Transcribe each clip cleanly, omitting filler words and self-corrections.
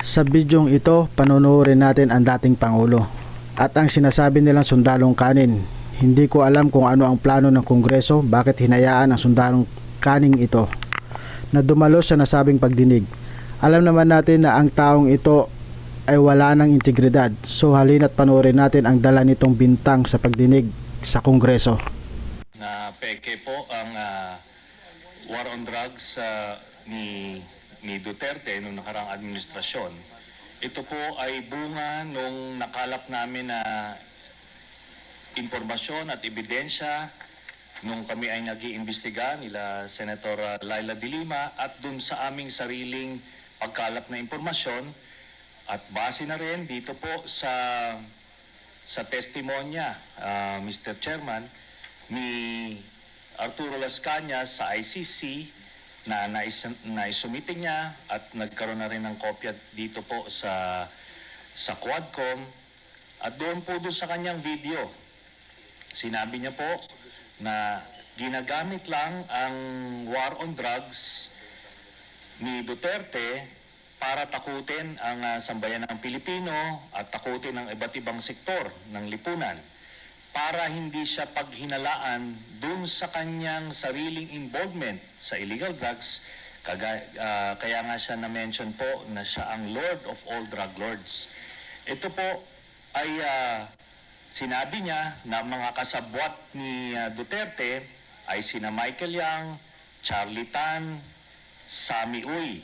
Sa bidyong ito, panunuorin natin ang dating Pangulo at ang sinasabi nilang sundalong kanin. Hindi ko alam kung ano ang plano ng Kongreso, bakit hinayaan ang sundalong kaning ito na dumalo sa nasabing pagdinig. Alam naman natin na ang taong ito ay wala ng integridad, so halina't panoorin natin ang dala nitong bintang sa pagdinig sa Kongreso. Na peke po ang war on drugs ni Duterte noong nakarang administrasyon. Ito po ay bunga nung nakalap namin na impormasyon at ebidensya nung kami ay nag-iimbestiga nila Senator Laila de Lima at dun sa aming sariling pagkalap na impormasyon at base na rin dito po sa testimonya, Mr. Chairman, ni Arturo Las Cañas sa ICC na naisumite niya at nagkaroon na rin ng kopya dito po sa Quadcom at doon po sa kanyang video. Sinabi niya po na ginagamit lang ang war on drugs ni Duterte para takutin ang sambayan ng Pilipino at takutin ang iba't ibang sektor ng lipunan para hindi siya paghinalaan dun sa kanyang sariling involvement sa illegal drugs. Kaya nga siya na-mention po na siya ang Lord of all drug lords. Ito po ay sinabi niya na mga kasabwat ni Duterte ay sina Michael Yang, Charlie Tan, Sammy Uy.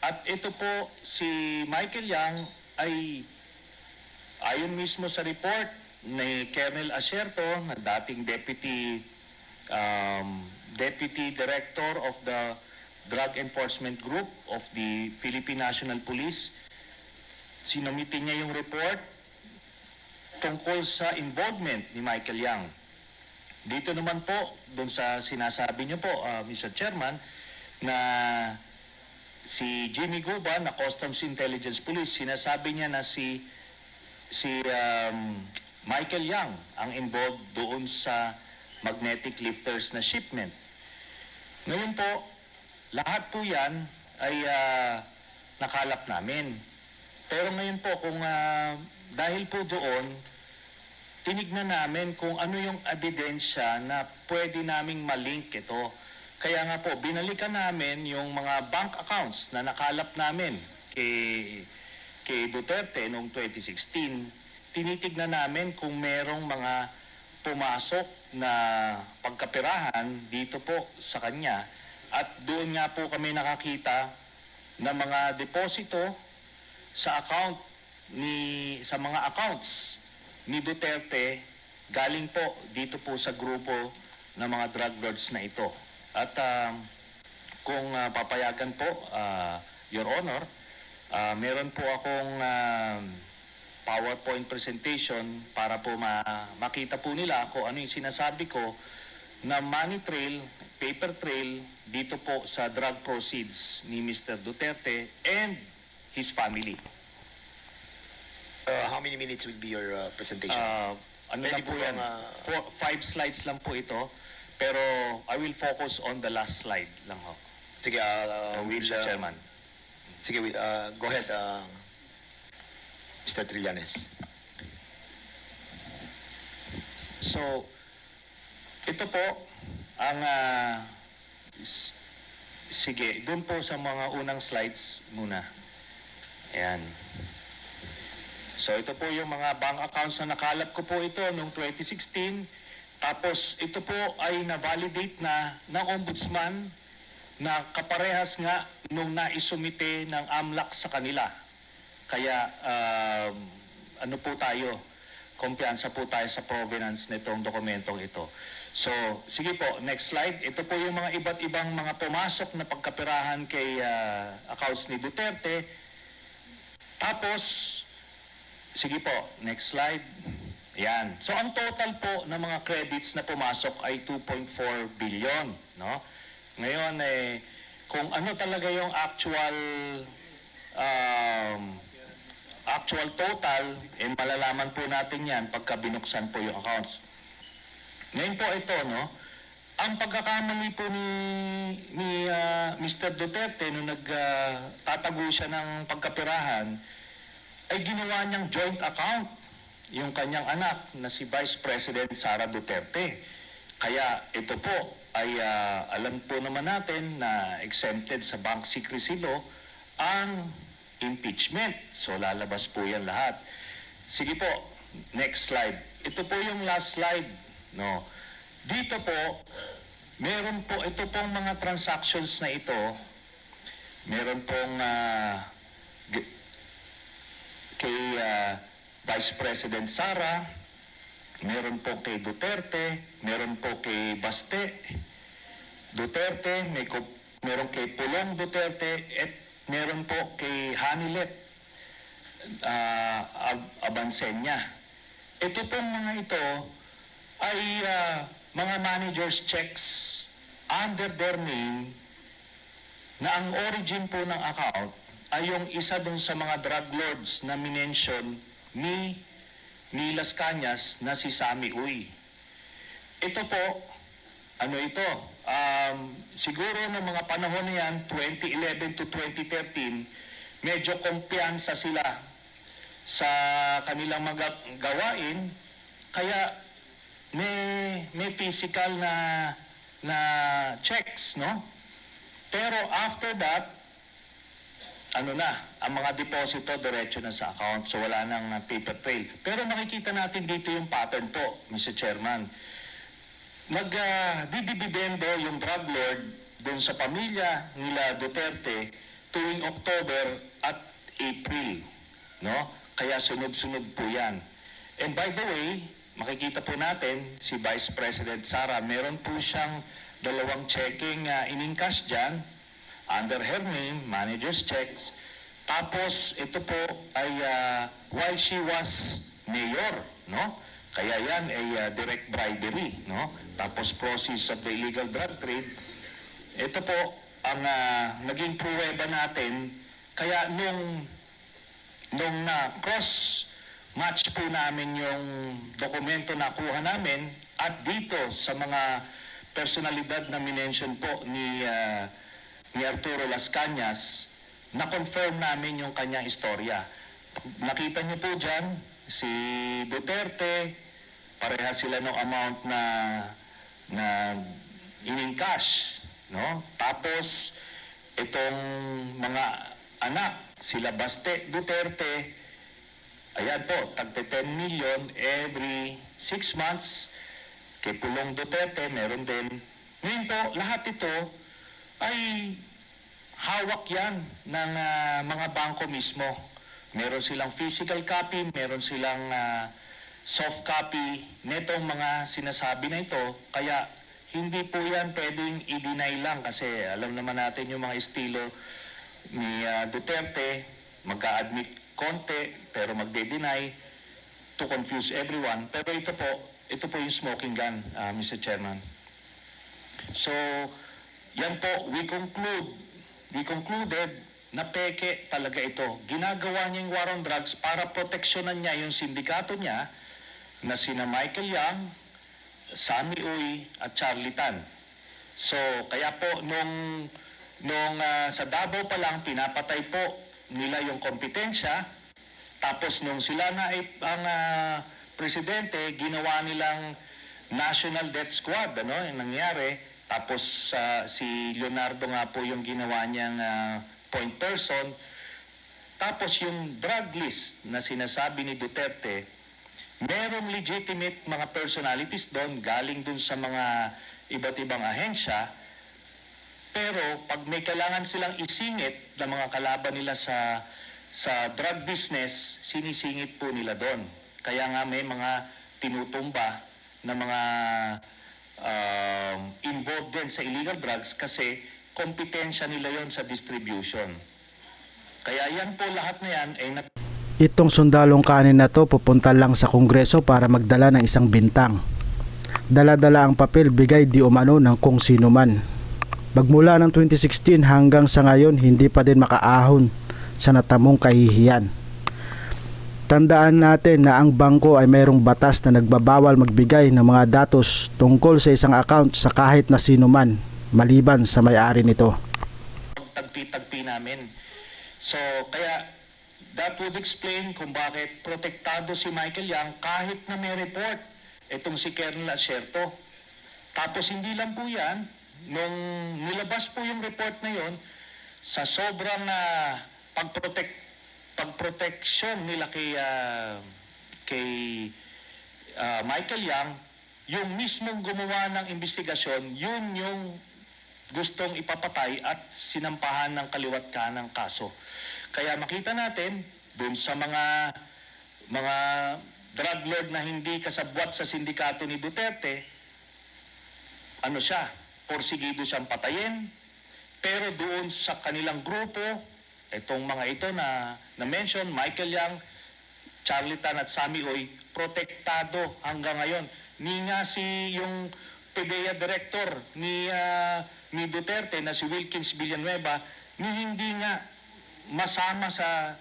At ito po si Michael Yang ay ayon mismo sa report ni Colonel Acerto, na dating Deputy Director of the Drug Enforcement Group of the Philippine National Police. Sinumitin niya yung report tungkol sa involvement ni Michael Yang. Dito naman po, doon sa sinasabi niyo po, Mr. Chairman, na si Jimmy Guba na Customs Intelligence Police, sinasabi niya na si Michael Yang ang involved doon sa magnetic lifters na shipment. Ngayon po, lahat po yan ay nakalap namin. Pero ngayon po, kung dahil po doon, tinignan namin kung ano yung ebidensya na pwede naming malink ito. Kaya nga po, binalikan namin yung mga bank accounts na nakalap namin kay Duterte noong 2016. Tinitignan namin kung merong mga pumasok na pagkapirahan dito po sa kanya. At doon nga po kami nakakita ng mga deposito sa sa mga accounts ni Duterte galing po dito po sa grupo ng mga drug lords na ito. At kung papayagan po, Your Honor, meron po akong PowerPoint presentation para po makita po nila kung ano yung sinasabi ko na money trail, paper trail dito po sa drug proceeds ni Mr. Duterte and his family. How many minutes will be your presentation? Ano lang po yan? 5 slides lang po ito. Pero I will focus on the last slide lang ho. Sige, Mr. Chairman. Sige, go ahead, Mr. Trillanes. So, ito po ang sige, doon po sa mga unang slides muna. Ayan. So, ito po yung mga bank accounts na nakalap ko po ito noong 2016. Tapos, ito po ay na-validate na ng Ombudsman na kaparehas nga nung naisumite ng AMLAC sa kanila. Kaya, ano po tayo, kumpiyansa po tayo sa provenance nitong dokumentong ito. So, sige po, next slide. Ito po yung mga iba't ibang mga pumasok na pagkapirahan kay accounts ni Duterte. Tapos, sige po, next slide. Yan. So, ang total po ng mga credits na pumasok ay 2.4 billion. No? Ngayon, kung ano talaga yung actual total, malalaman po natin yan pagka binuksan po yung accounts. Ngayon po ito, no? ang pagkakamali po ni Mr. Duterte nung nagtatago siya ng pagkapirahan ay ginawa niyang joint account yung kanyang anak na si Vice President Sara Duterte. Kaya ito po ay alam po naman natin na exempted sa Bank Secrecy Law ang impeachment. So lalabas po yan lahat. Sige po, next slide. Ito po yung last slide, no. Dito po, meron po ito pong mga transactions na ito. Meron pong kay Vice President Sara, meron po kay Duterte, meron po kay Baste Duterte, meron kay Pulong Duterte, at meron po kay Hanilet Abansenya. Ito pong mga ito ay mga managers checks under their name na ang origin po ng account ay yung isa dun sa mga drug lords na minention ni Las Cañas na si Sammy Uy. Ito po, ano ito? Siguro ng mga panahon na yan, 2011 to 2013, medyo kumpiyansa sila sa kanilang mga gawain, kaya may physical na checks, no? Pero after that, ang mga deposito diretso na sa account, so wala nang paper trail. Pero makikita natin dito yung pattern po, Mr. Chairman. Nagdidibidendo yung drug lord dun sa pamilya nila Duterte tuwing October at April, no? Kaya sunod-sunod po yan. And by the way, makikita po natin si Vice President Sara, meron po siyang 2 checking in-encash dyan under her name, manager's checks. Tapos ito po ay while she was mayor, no? Kaya yan ay direct bribery, no? Tapos process of the illegal drug trade. Ito po ang naging pruweba natin. Kaya nung cross match po namin yung dokumento na kuha namin at dito sa mga personalidad na minention po ni Arturo Las Cañas, na-confirm namin yung kanyang istorya. Nakita niyo po dyan, si Duterte, pareha sila ng amount na in-encash, no? Tapos, itong mga anak, sila Baste Duterte, ayan po, tagte 10 million every 6 months. Kay Pulong Duterte, meron din. Ngayon po, lahat ito ay hawak yan ng mga bangko mismo. Meron silang physical copy, meron silang soft copy netong mga sinasabi na ito. Kaya hindi po yan pwedeng i-deny lang kasi alam naman natin yung mga estilo ni Duterte, magka-admit konti pero magde-deny to confuse everyone. Pero ito po yung smoking gun, Mr. Chairman. So, yan po, we concluded na peke talaga ito. Ginagawa niya yung war on drugs para proteksyonan niya yung sindikato niya na sina Michael Yang, Sammy Uy at Charlie Tan. So, kaya po nung sa Davao pa lang pinapatay po nila yung kompetensya. Tapos nung sila na ang presidente, ginawa nilang National Death Squad, yung nangyari. Tapos si Leonardo nga po yung ginawa niyang point person. Tapos yung drug list na sinasabi ni Duterte, merong legitimate mga personalities doon, galing doon sa mga iba't ibang ahensya. Pero pag may kailangan silang isingit ng mga kalaban nila sa drug business, sinisingit po nila doon. Kaya nga may mga tinutumba na mga involved din sa illegal drugs kasi kompetensya nila yon sa distribution. Kaya yan po lahat na yan ay Itong sundalong kanin na to pupunta lang sa Kongreso para magdala ng isang bintang. Dala-dala ang papel bigay di umano ng kung sino man. Magmula ng 2016 hanggang sa ngayon hindi pa din makaahon sa natamong kahihiyan. Tandaan natin na ang bangko ay mayroong batas na nagbabawal magbigay ng mga datos tungkol sa isang account sa kahit na sino man, maliban sa may-ari nito. Tagpi-tagpi namin. So, kaya that would explain kung bakit protektado si Michael Yang kahit na may report itong si Colonel Acerto. Tapos hindi lang po yan, nung nilabas po yung report na yon, sa sobrang pagproteksyon nila kay Michael Yang, yung mismong gumawa ng investigasyon, yun yung gustong ipapatay at sinampahan ng kaliwat kanang kaso. Kaya makita natin dun sa mga drug lord na hindi kasabwat sa sindikato ni Duterte, ano siya, porsigido siyang patayin, pero doon sa kanilang grupo, itong mga ito na mention, Michael Yang, Charlie Tan at Sammy Oy, protektado hanggang ngayon. Ni nga si yung PDEA director ni Duterte na si Wilkins Villanueva, ni hindi nga masama sa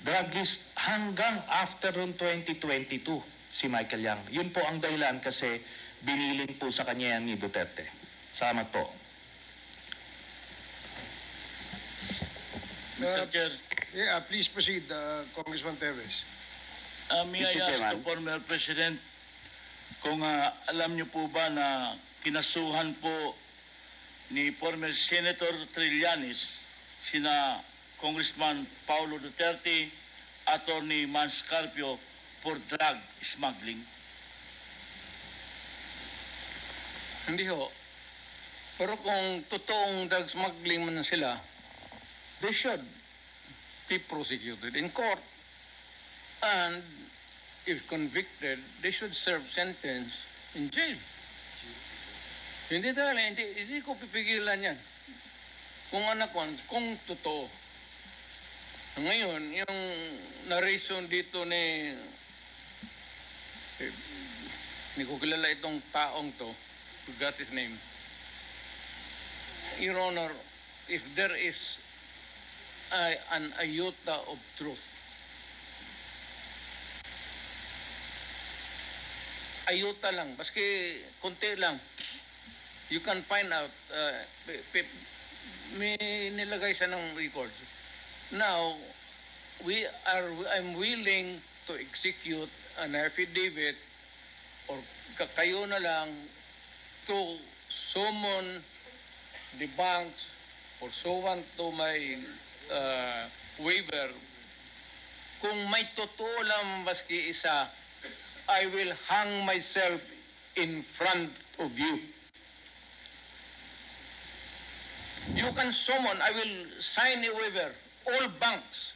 drug list hanggang after 2022 si Michael Yang. Yun po ang dahilan kasi binilin po sa kanya yan ni Duterte. Salamat po. Mr. Chair, Yeah, please proceed, Congressman Teves. may I Mr. ask Chairman. the former President kung alam niyo po ba na kinasuhan po ni former Senator Trillanes sina Congressman Paulo Duterte, Attorney Mans Carpio for drug smuggling? Hindi ho. Pero kung totoong drug smuggling man sila, they should be prosecuted in court. And if convicted, they should serve sentence in jail. Hindi dahil, hindi ko pipigilan yan. Kung anak ko, kung totoo. Ngayon, yung narration dito hindi ko kilala itong taong to, forgot his name. Your Honor, if there is an iota of truth, iota lang, baski konti lang, you can find out, may nilagay siya ng records. Now, I'm willing to execute an affidavit or kayo na lang to summon the banks or someone to my waiver. Kung may totoo lang maski isa, I will hang myself in front of you. You can summon, I will sign a waiver, all banks.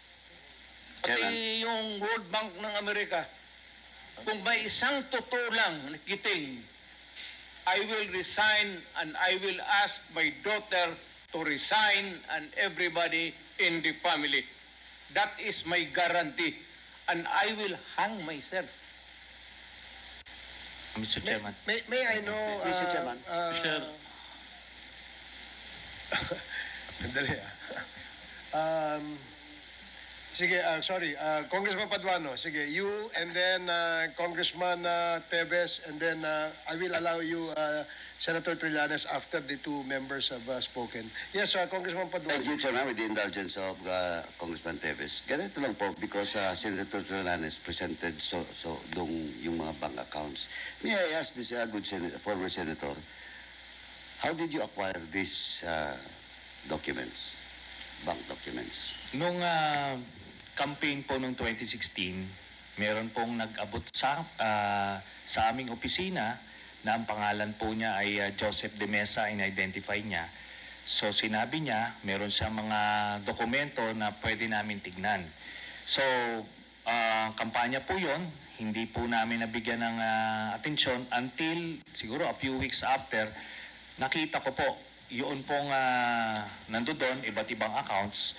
Pati yung World Bank ng Amerika. Kung may isang totoo lang nakiting, I will resign and I will ask my daughter to resign and everybody in the family. That is my guarantee. And I will hang myself. Mr. Chairman. May I know, Mr. Chairman. Sir. Dali sige, sorry, Congressman Paduano, sige, you and then Congressman Teves, and then I will allow you, Senator Trillanes, after the two members have spoken. Yes, Congressman Thank Paduano. you, Chairman, with the indulgence of Congressman Teves. Ganito lang po, because Senator Trillanes presented yung mga bank accounts. May I ask this good former senator, how did you acquire these documents, bank documents? Nung campaign po noong 2016, meron pong nag-abot sa aming opisina na ang pangalan po niya ay Joseph De Mesa, in-identify niya. So sinabi niya, meron siyang mga dokumento na pwede namin tignan. So, kampanya po yon, hindi po namin nabigyan ng atensyon until siguro a few weeks after, nakita ko po, yun pong nandoon, iba't ibang accounts.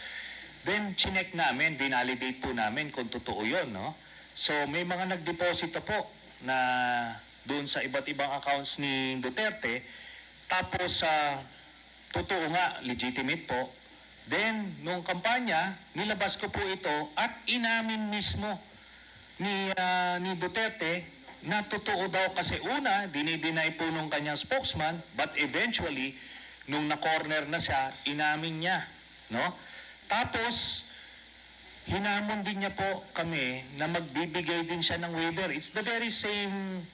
Then, chinek namin, binalidate po namin kung totoo yun, no? So, may mga nagdeposito po na doon sa iba't ibang accounts ni Duterte. Tapos, totoo nga, legitimate po. Then, nung kampanya, nilabas ko po ito at inamin mismo ni Duterte na totoo daw kasi una, dinideny po nung kanyang spokesman, but eventually, nung na-corner na siya, inamin niya. No? Tapos, hinamon din niya po kami na magbibigay din siya ng waiver. It's the very same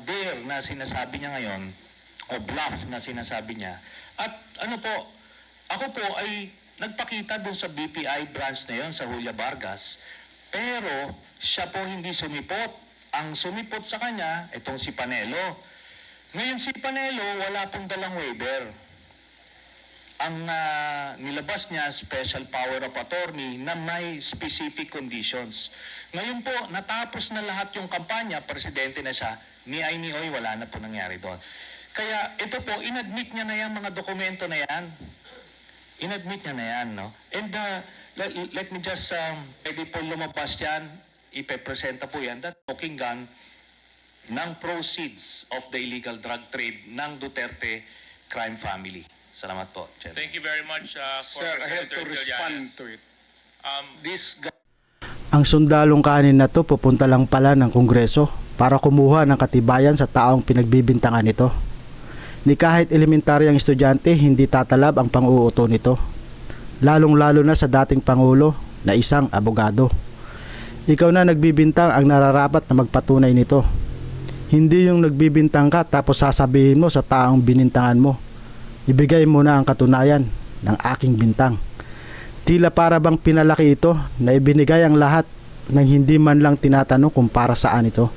dare na sinasabi niya ngayon, o bluff na sinasabi niya. At ano po, ako po ay nagpakita dun sa BPI branch na yon sa Julia Vargas, pero siya po hindi sumipot. Ang sumipot sa kanya, itong si Panelo. Ngayon si Panelo, wala pong dalang waiver. Ang nilabas niya, special power of attorney na may specific conditions. Ngayon po, natapos na lahat yung kampanya, presidente na siya, ni ay ni oy, wala na po nangyari doon. Kaya ito po, inadmit niya na yan, mga dokumento na yan. Inadmit niya na yan, no? And let me just, pwede po lumabas yan, ipepresenta po yan, that smoking gun ng proceeds of the illegal drug trade ng Duterte crime family. Salamat po, Chairman. Thank you very much, Sir, I have to Senator respond Trillanes. to it. Um, This guy Ang sundalong kanin na to pupunta lang pala ng Kongreso para kumuha ng katibayan sa taong pinagbibintangan nito. Ni kahit elementaryang estudyante hindi tatalab ang pang-uuto nito. Lalong-lalo na sa dating Pangulo na isang abogado. Ikaw na nagbibintang ang nararapat na magpatunay nito. Hindi yung nagbibintang ka tapos sasabihin mo sa taong binintangan mo, ibigay mo na ang katunayan ng aking bintang. Tila para bang pinalaki ito na ibinigay ang lahat nang hindi man lang tinatanong kung para saan ito.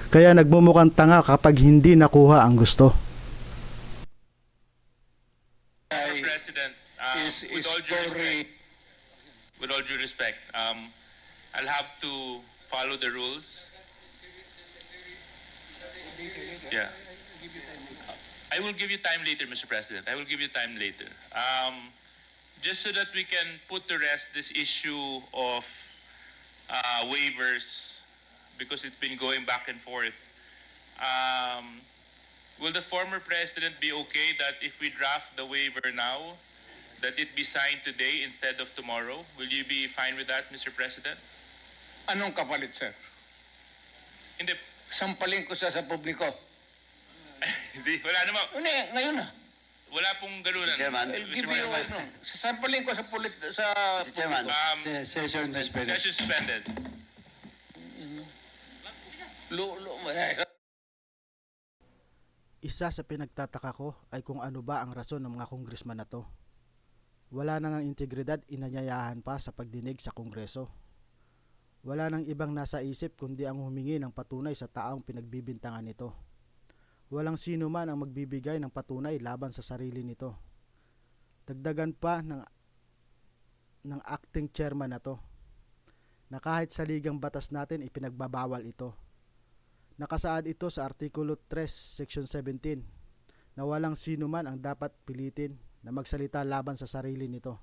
Kaya nagmumukhang tanga kapag hindi nakuha ang gusto. Mr. President, is with all due respect, I'll have to follow the rules. Yeah. I will give you time later, Mr. President. I will give you time later. Just so that we can put to rest this issue of waivers, because it's been going back and forth. Will the former president be okay that if we draft the waiver now, that it be signed today instead of tomorrow? Will you be fine with that, Mr. President? anong kapalit, sir? Hindi, Sampalin ko siya sa publiko. hindi, wala naman. Hindi, ngayon na. Wala pong ganunan. Mr. Chairman. I'll give you, sasampalin ko sa Mr. Chairman. Session suspended. Isa sa pinagtataka ko ay kung ano ba ang rason ng mga kongresman na to. Wala nang ang integridad inanyayahan pa sa pagdinig sa Kongreso. Wala nang ibang nasa isip kundi ang humingi ng patunay sa taong pinagbibintangan nito. Walang sino man ang magbibigay ng patunay laban sa sarili nito. Dagdagan pa ng acting chairman na to, na kahit sa ligang batas natin ipinagbabawal ito. Nakasaad ito sa Artikulo 3, Section 17, na walang sino man ang dapat pilitin na magsalita laban sa sarili nito.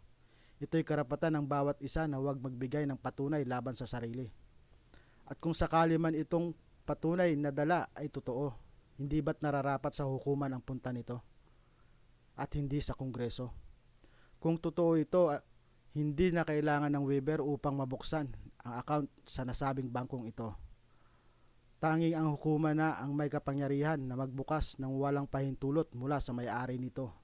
Ito'y karapatan ng bawat isa na huwag magbigay ng patunay laban sa sarili. At kung sakali man itong patunay na dala ay totoo, hindi ba't nararapat sa hukuman ang punta nito? At hindi sa Kongreso? Kung totoo ito, hindi na kailangan ng waiver upang mabuksan ang account sa nasabing bangkong ito. Tanging ang hukuman na ang may kapangyarihan na magbukas ng walang pahintulot mula sa may-ari nito.